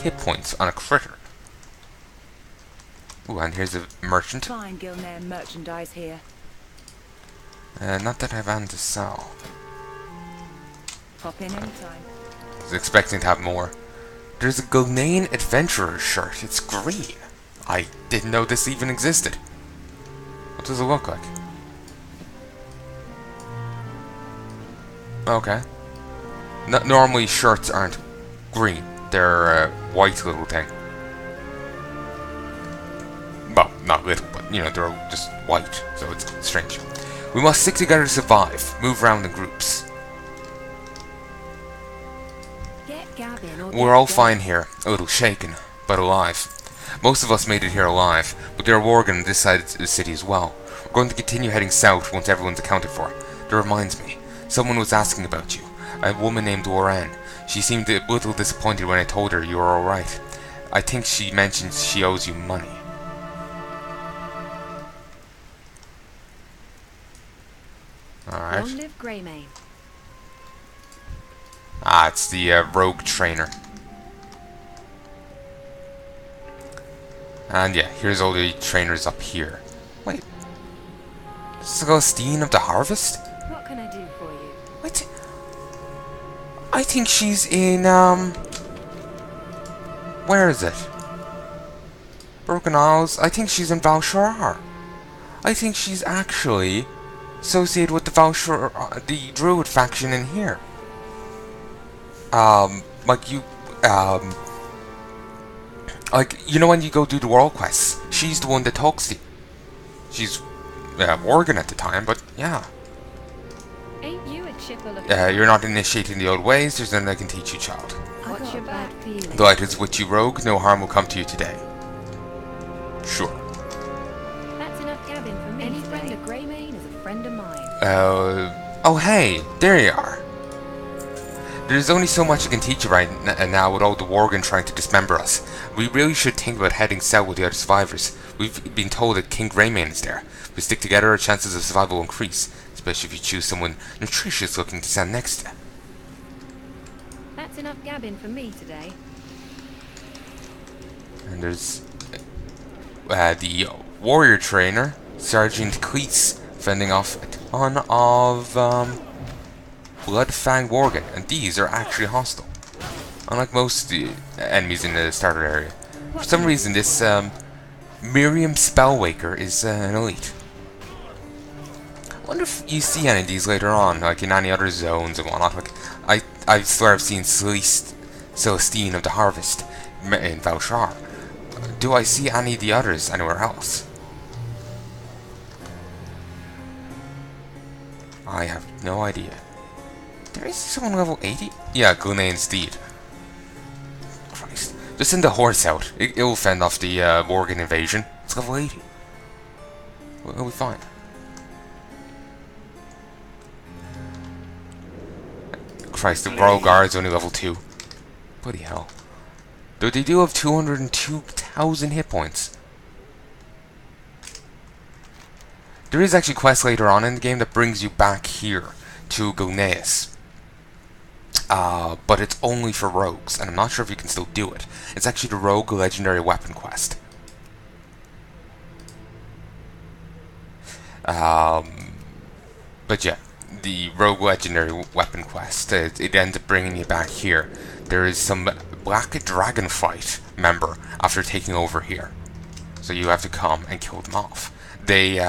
hit points on a critter. Ooh, and here's a merchant. Fine Gilnair merchandise here. Not that I have anything to sell. Pop in anytime. I was expecting to have more. There's a Ghanaian adventurer shirt. It's green. I didn't know this even existed. What does it look like? Okay. Normally shirts aren't green. They're a white little thing. Well, not little, but you know, they're just white, so it's strange. We must stick together to survive. Move around in groups. We're all fine here. A little shaken, but alive. Most of us made it here alive, but there are Worgen on this side of the city as well. We're going to continue heading south once everyone's accounted for. That reminds me. Someone was asking about you. A woman named Warren. She seemed a little disappointed when I told her you were alright. I think she mentioned she owes you money. Alright. Long live Greymane. Ah, it's the rogue trainer. And yeah, here's all the trainers up here. Wait. This is Celestine of the Harvest? What can I do for you? Wait. I think she's in, where is it? Broken Isles. I think she's in Valshar. I think she's actually associated with the Valshar, the Druid faction in here. Like you, like, you know when you go do the world quests, she's the one that talks to you. She's, Worgen at the time, but yeah. Ain't you a chipper looking? You're not initiating the old ways, there's nothing I can teach you, child. What's your bad feeling? The light is with you, rogue, no harm will come to you today. Sure. That's enough gabbing for me. Any friend of Greymane is a friend of mine. Oh hey, there you are. There's only so much I can teach you right now with all the Worgen trying to dismember us. We really should think about heading south with the other survivors. We've been told that King Greymane is there. If we stick together, our chances of survival will increase, especially if you choose someone nutritious looking to stand next to. That's enough gabbing for me today. And there's the warrior trainer, Sergeant Cleese, fending off a ton of Bloodfang Worgen, and these are actually hostile. Unlike most of the enemies in the starter area. For some reason, this Miriam Spellwaker is an elite. I wonder if you see any of these later on, like in any other zones and whatnot. Like, I swear I've seen Celestine of the Harvest in Valshar. Do I see any of the others anywhere else? I have no idea. There is someone level 80? Yeah, Ghanaian Steed. Christ. Just send the horse out. It'll fend off the Worgen invasion. It's level 80. We'll be fine. Christ, the Royal Guard's only level 2. Bloody hell. Though they do have 202,000 hit points. There is actually quests later on in the game that brings you back here to Ghanaius. But it's only for rogues, and I'm not sure if you can still do it. It's actually the Rogue Legendary Weapon quest. But yeah, the Rogue Legendary Weapon quest, it ends up bringing you back here. There is some Black Dragon Fight member after taking over here. So you have to come and kill them off. They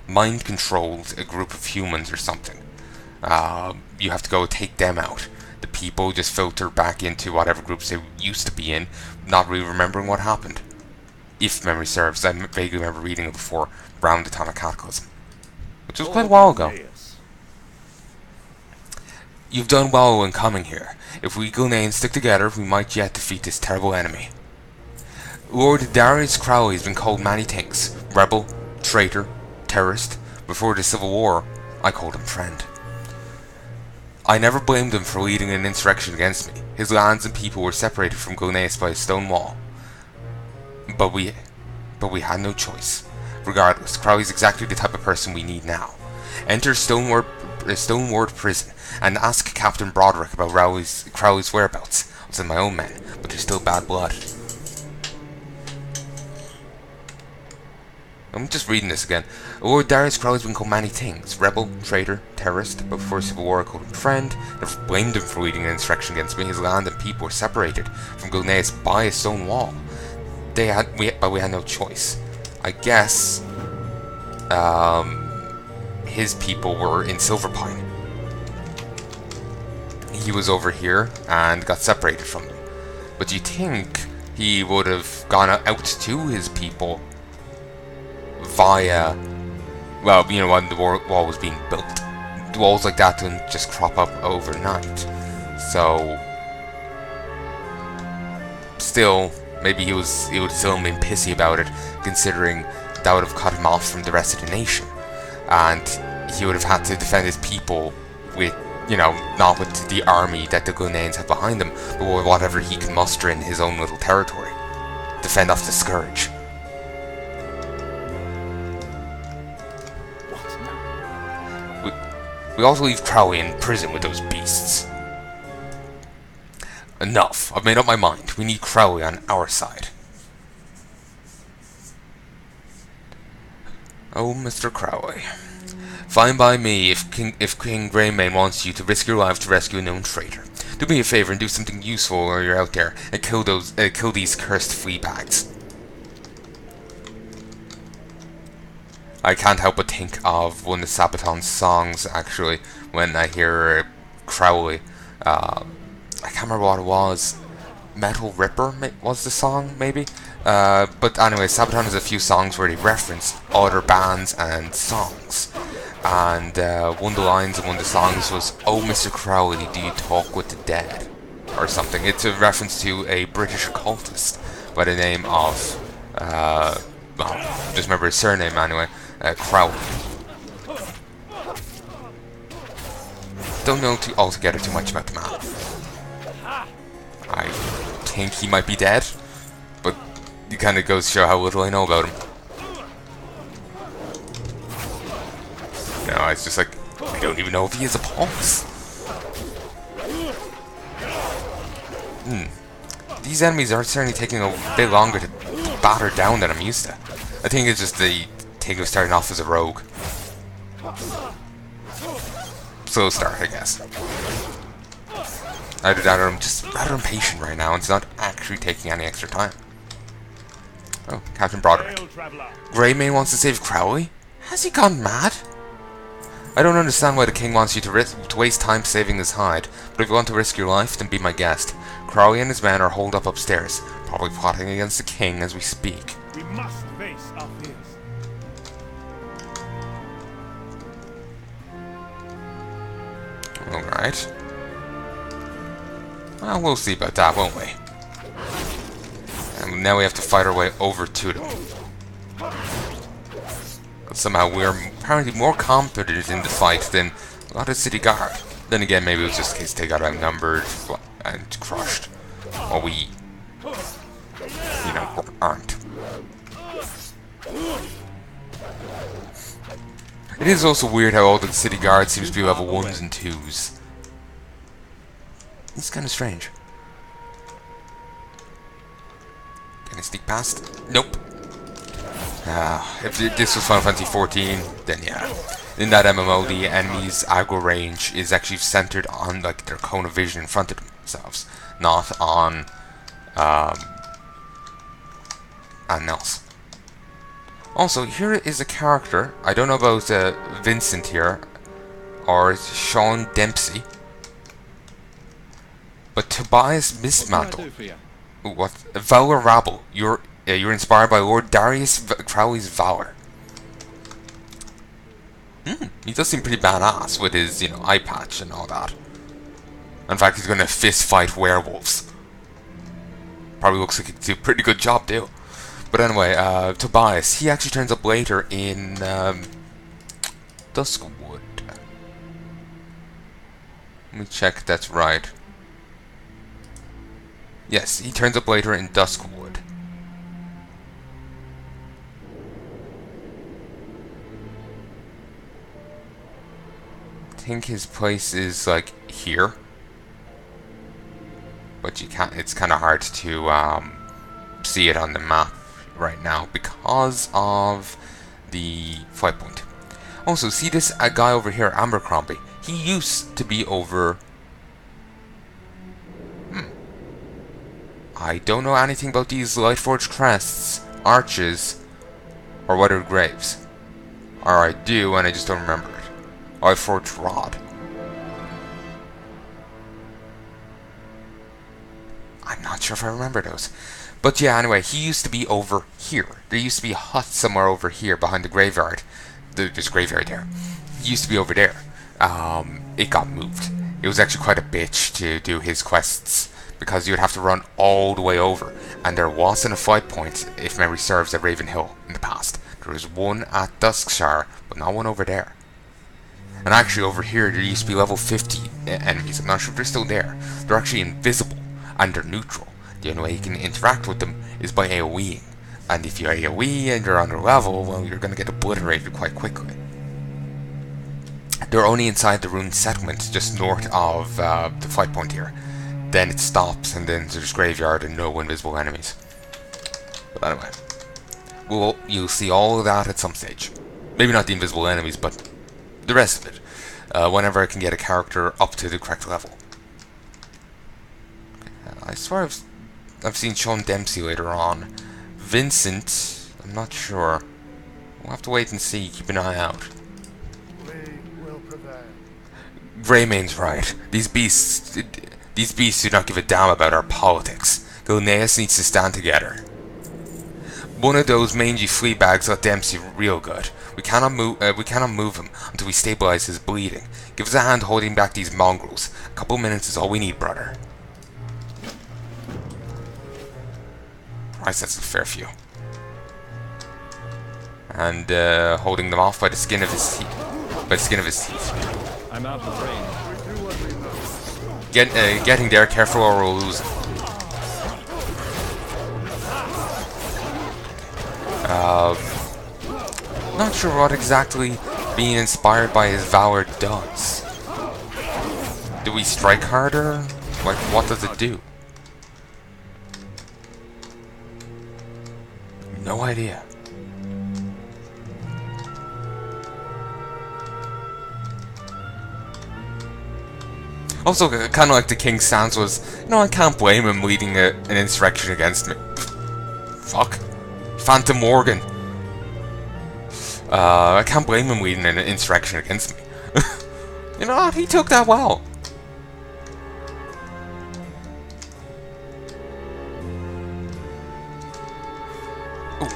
mind-controlled a group of humans or something. You have to go take them out. The people just filter back into whatever groups they used to be in, not really remembering what happened. If memory serves, I vaguely remember reading it before, around the time of Cataclysm. Which was quite a while ago. You've done well in coming here. If we Ghanaians stick together, we might yet defeat this terrible enemy. Lord Darius Crowley has been called many things. Rebel, traitor, terrorist. Before the Civil War, I called him friend. I never blamed him for leading an insurrection against me. His lands and people were separated from Ghanaius by a stone wall. But we had no choice. Regardless, Crowley's exactly the type of person we need now. Enter Stoneward prison and ask Captain Broderick about Crowley's whereabouts. thoughts than my own men, but they're still bad blood. I'm just reading this again. Lord Darius Crowley has been called many things. Rebel, traitor, terrorist, but before Civil War I called him friend. Never blamed him for leading an insurrection against me. His land and people were separated from Gilneas by a stone wall. But we had no choice. I guess his people were in Silverpine. He was over here and got separated from them. But do you think he would have gone out to his people via, well, you know, when the wall was being built? Walls like that don't just crop up overnight. So, still, maybe he would still have been pissy about it, considering that would have cut him off from the rest of the nation. And he would have had to defend his people with, you know, not with the army that the Gilneans had behind them, but with whatever he could muster in his own little territory. Defend off the scourge. We also leave Crowley in prison with those beasts. Enough. I've made up my mind. We need Crowley on our side. Oh, Mr. Crowley. Fine by me if King Greymane wants you to risk your life to rescue a known traitor. Do me a favor and do something useful while you're out there and kill these cursed flea bags. I can't help but think of one of Sabaton's songs, actually, when I hear Crowley. I can't remember what it was. Metal Ripper was the song, maybe? But anyway, Sabaton has a few songs where he referenced other bands and songs. And one of the lines in one of the songs was, "Oh, Mr. Crowley, do you talk with the dead?" Or something. It's a reference to a British occultist by the name of, well, just remember his surname anyway, Crowley. Don't know altogether too much about the man. I think he might be dead, but it kind of goes to show how little I know about him. No, it's just like, I don't even know if he has a pulse. These enemies are certainly taking a bit longer to batter down than I'm used to. I think it's just the thing of starting off as a rogue. Slow start, I guess. Either that or I'm just rather impatient right now and it's not actually taking any extra time. Oh, Captain Broderick. Greymane wants to save Crowley? Has he gone mad? I don't understand why the king wants you to waste time saving his hide, but if you want to risk your life, then be my guest. Crowley and his men are holed up upstairs, probably plotting against the king as we speak. We must face our fears. Alright. Well, we'll see about that, won't we? And now we have to fight our way over to them. But somehow we're apparently more competent in the fight than a lot of city guard. Then again, maybe it was just in case they got outnumbered and crushed. While we, you know, aren't. It is also weird how all the city guard seems to be level 1s and 2s. It's kind of strange. Can I sneak past? Nope. If this was Final Fantasy XIV, then yeah. In that MMO, the enemy's aggro range is actually centered on like their cone of vision in front of themselves, not on anything else. Also, here is a character. I don't know about Vincent here or Sean Dempsey, but Tobias Mistmantle. What? Valor Rabble. You're inspired by Lord Darius Crowley's valor. He does seem pretty badass with his, you know, eye patch and all that. In fact, he's gonna fist fight werewolves. Probably looks like he did a pretty good job too. But anyway, Tobias, he actually turns up later in Duskwood. Let me check if that's right. Yes, he turns up later in Duskwood. I think his place is like here. but you can't. It's kind of hard to see it on the map right now because of the flight point. Also, see this guy over here, Abercrombie. He used to be over. I don't know anything about these Lightforged crests, arches, or weathered graves. Or I do, and I just don't remember it. Lightforged rod. I'm not sure if I remember those. But yeah, anyway, he used to be over here. There used to be a hut somewhere over here behind the graveyard. There's a graveyard there. He used to be over there. It got moved. It was actually quite a bitch to do his quests because you'd have to run all the way over. And there wasn't a fight point, if memory serves, at Ravenhill in the past. There was one at Duskshire, but not one over there. And actually over here, there used to be level 50 enemies. I'm not sure if they're still there. They're actually invisible, and they're neutral. The only way you can interact with them is by AoEing. And if you AoE and you're under level, well, you're going to get obliterated quite quickly. They're only inside the ruined settlement, just north of the fight point here. Then it stops, and then there's graveyard and no invisible enemies. But anyway, you'll see all of that at some stage. Maybe not the invisible enemies, but the rest of it. Whenever I can get a character up to the correct level. I swear I've seen Sean Dempsey later on. Vincent, I'm not sure. We'll have to wait and see. Keep an eye out. Greymane's right. These beasts do not give a damn about our politics. Gilneas needs to stand together. One of those mangy flea bags got Dempsey real good. We cannot move him until we stabilize his bleeding. Give us a hand holding back these mongrels. A couple minutes is all we need, brother. Christ, that's a fair few. And holding them off by the skin of his teeth. By the skin of his teeth. I'm out of range. Getting there, careful or we'll lose him. Not sure what exactly being inspired by his valor does. Do we strike harder? Like, what does it do? No idea. Also, kind of like the King's stance was, I can't blame him leading an insurrection against me. Fuck. Phantom Morgan. I can't blame him leading an insurrection against me. You know what? He took that well. Ooh.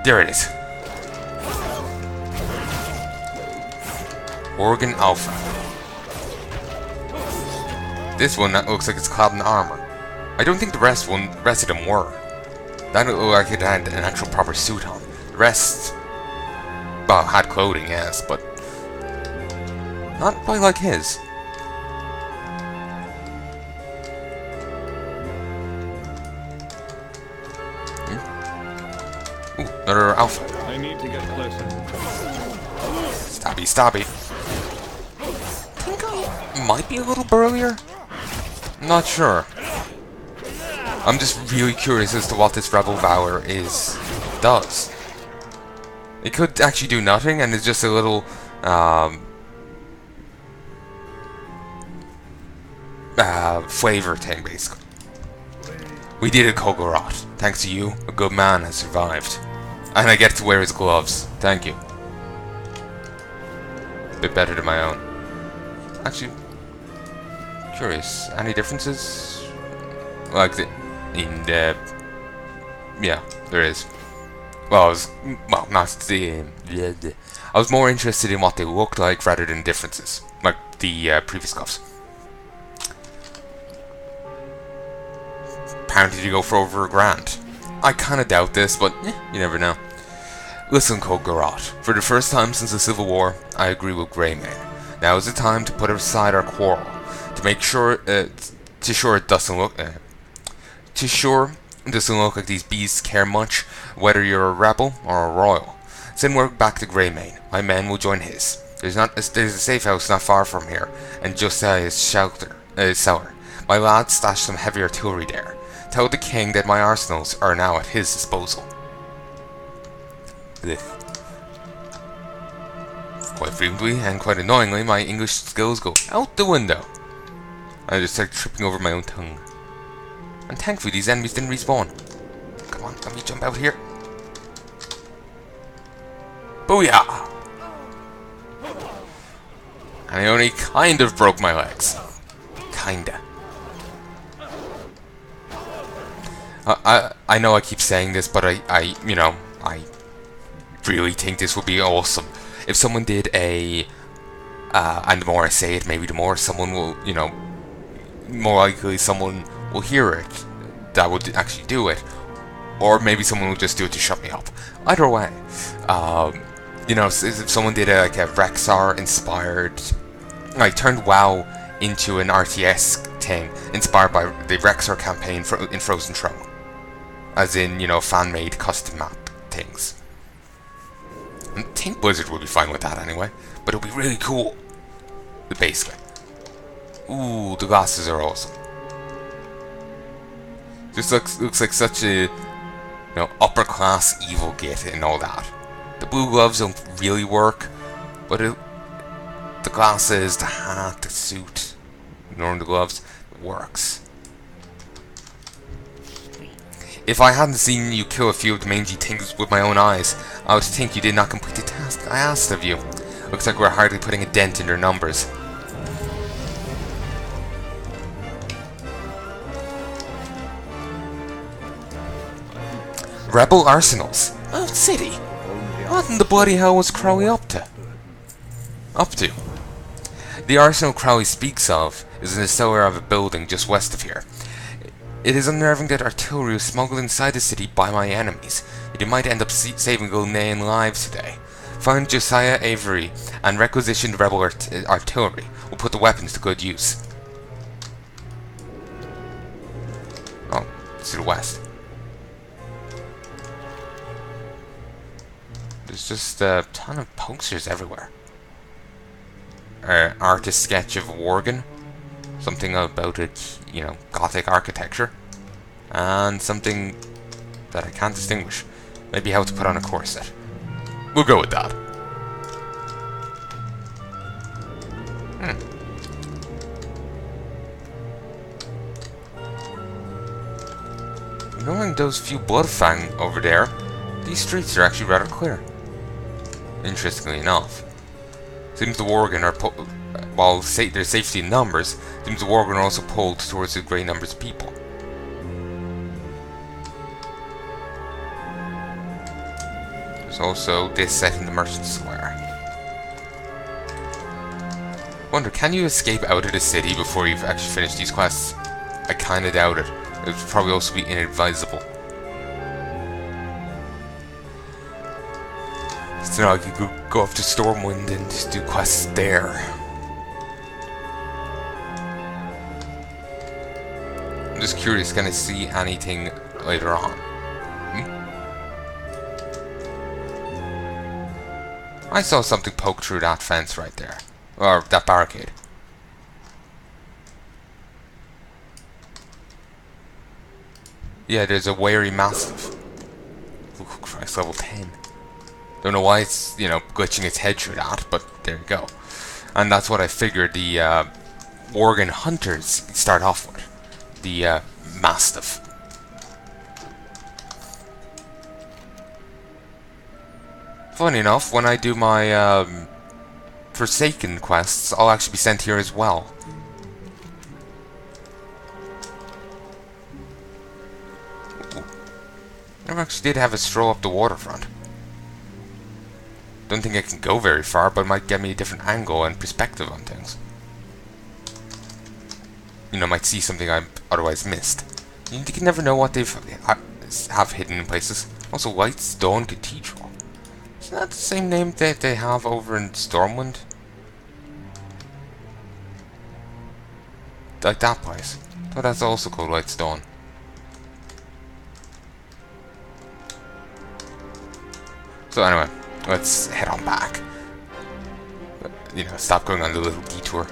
There it is. Organ Alpha. This one that looks like it's clad in armor. I don't think the rest of them were. That looked like it had an actual proper suit on. The rest, well, had clothing, yes, but not quite like his. Ooh, another alpha. I need to get closer. Stabby, stabby. Might be a little burlier. Not sure. I'm just really curious as to what this Rebel Valor does. It could actually do nothing, and it's just a little flavor thing, basically. We did it, Kulgoroth. Thanks to you, a good man has survived. And I get to wear his gloves. Thank you. A bit better than my own. Actually, curious. Any differences? Like yeah, there is. Well, I was more interested in what they looked like rather than differences, like the previous cuffs. Apparently, you go for over $1,000. I kind of doubt this, but you never know. Listen, Kulgoroth. For the first time since the Civil War, I agree with Greymane. Now is the time to put aside our quarrel, to make sure, it doesn't look like these beasts care much whether you're a rebel or a royal. Send word back to Greymane. My men will join his. There's a safe house not far from here, and just his cellar. My lad stashed some heavy artillery there. Tell the king that my arsenals are now at his disposal. Ugh. Quite frequently and quite annoyingly, my English skills go out the window. I just start tripping over my own tongue. And thankfully these enemies didn't respawn. Come on, let me jump out here. Booyah! And I only kind of broke my legs. Kinda. I know I keep saying this, but I really think this would be awesome if someone did a and the more I say it, maybe the more someone will, more likely someone will hear it that would actually do it, or maybe someone will just do it to shut me up. Either way, if someone did like a Rexar inspired, like turned WoW into an RTS thing inspired by the Rexar campaign in Frozen Throne, as in fan-made custom map things. I think Blizzard would be fine with that anyway, but it would be really cool. Basically. Ooh, the glasses are awesome. Just looks like such a upper class evil git and all that. The blue gloves don't really work, but the glasses, the hat, the suit, ignoring the gloves, it works. If I hadn't seen you kill a few of the mangy things with my own eyes, I would think you did not complete the task I asked of you. Looks like we're hardly putting a dent in their numbers. Rebel arsenals? Mount City? What in the bloody hell was Crowley up to? The arsenal Crowley speaks of is in the cellar of a building just west of here. It is unnerving that artillery was smuggled inside the city by my enemies. It might end up saving Gilnean lives today. Find Josiah Avery and requisition the rebel artillery. We'll put the weapons to good use. Oh, it's to the west. There's just a ton of posters everywhere. Artist sketch of Worgen. Something about it, Gothic architecture. And something that I can't distinguish. Maybe how to put on a corset. We'll go with that. Knowing those few Bloodfang over there, these streets are actually rather clear. Interestingly enough. Seems the Worgen are while there's safety in numbers, seems the Worgen are also pulled towards the great numbers of people. There's also this set in the Merchant Square. Wonder, can you escape out of the city before you've actually finished these quests? I kinda doubt it. It would probably also be inadvisable. So now I could go up to Stormwind and just do quests there. I'm just curious, can I see anything later on? I saw something poke through that fence right there. Or that barricade. Yeah, there's a wary mastiff. Ooh, Christ, level 10. Don't know why it's, glitching its head through that, but there you go. And that's what I figured the Worgen hunters start off with. The mastiff. Funny enough, when I do my Forsaken quests, I'll actually be sent here as well. Ooh. Never actually did have a stroll up the waterfront. Don't think I can go very far, but it might get me a different angle and perspective on things. Might see something I otherwise missed. You can never know what they've have hidden in places. Also, Whitestone Cathedral. Isn't that the same name that they have over in Stormwind? Like that place. I thought that's also called Whitestone. So anyway, let's head on back. Stop going on the little detour.